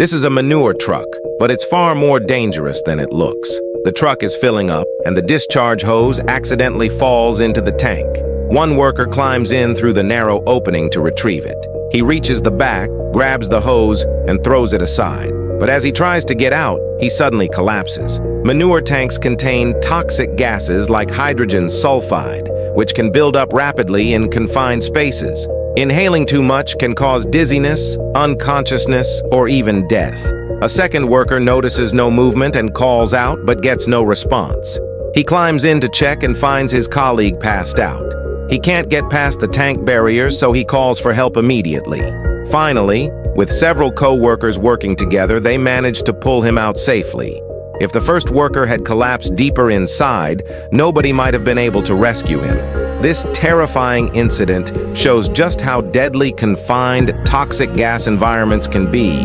This is a manure truck, but it's far more dangerous than it looks. The truck is filling up, and the discharge hose accidentally falls into the tank. One worker climbs in through the narrow opening to retrieve it. He reaches the back, grabs the hose, and throws it aside. But as he tries to get out, he suddenly collapses. Manure tanks contain toxic gases like hydrogen sulfide, which can build up rapidly in confined spaces. Inhaling too much can cause dizziness, unconsciousness, or even death. A second worker notices no movement and calls out, but gets no response. He climbs in to check and finds his colleague passed out. He can't get past the tank barriers, so he calls for help immediately. Finally, with several co-workers working together, they manage to pull him out safely. If the first worker had collapsed deeper inside, nobody might have been able to rescue him. This terrifying incident shows just how deadly confined toxic gas environments can be